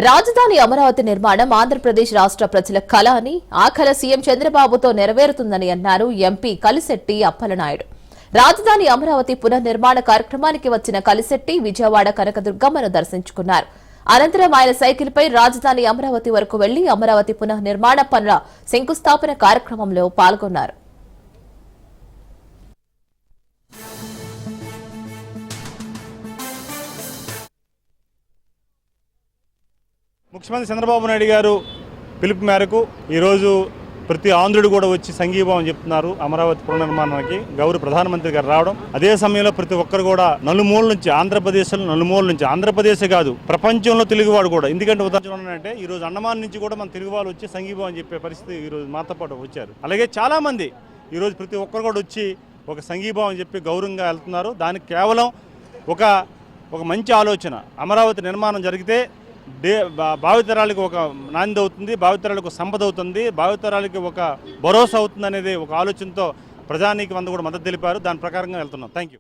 రాజధాని అమరావతి నిర్మాణం ఆంధ్రప్రదేశ్ రాష్ట్ర ప్రజల కల అని ఆ కల సీఎం చంద్రబాబుతో నెరవేరుతుందని అన్నారు ఎంపీ కలిశెట్టి అప్పలనాయుడు. రాజధాని అమరావతి పునర్నిర్మాణ కార్యక్రమానికి వచ్చిన కలిశెట్టి విజయవాడ కనకదుర్గమ్మను దర్శించుకున్నారు. అనంతరం ఆయన సైకిల్పై రాజధాని అమరావతి వరకు వెళ్లి అమరావతి పునర్నిర్మాణ పనుల శంకుస్థాపన కార్యక్రమంలో పాల్గొన్నారు. ముఖ్యమంత్రి చంద్రబాబు నాయుడు గారు పిలుపు మేరకు ఈరోజు ప్రతి ఆంధ్రుడు కూడా వచ్చి సంఘీభావం చెప్తున్నారు. అమరావతి పునర్నిర్మాణానికి గౌరవ ప్రధానమంత్రి గారు రావడం, అదే సమయంలో ప్రతి ఒక్కరు కూడా నలుమూల నుంచి ఆంధ్రప్రదేశ్లో నలుమూల నుంచి, ఆంధ్రప్రదేశే కాదు ప్రపంచంలో తెలుగువాడు కూడా, ఎందుకంటే ఉదాహరణ అంటే ఈరోజు అండమాన్ నుంచి కూడా మన తెలుగు వాళ్ళు వచ్చి సంఘీభావం చెప్పే పరిస్థితి ఈరోజు మాతో పాటు వచ్చారు. అలాగే చాలామంది ఈరోజు ప్రతి ఒక్కరు కూడా వచ్చి ఒక సంఘీభావం చెప్పి గౌరవంగా వెళ్తున్నారు. దానికి కేవలం ఒక మంచి ఆలోచన, అమరావతి నిర్మాణం జరిగితే భావితరాలకు ఒక నాంది అవుతుంది, భావితరాలకు సంపద అవుతుంది, భావితరాలకి ఒక భరోసా అవుతుంది అనేది ఒక ఆలోచనతో ప్రజానీకం అంతా కూడా మద్దతు తెలిపారు. దాని ప్రకారంగా వెళ్తున్నాం. Thank you.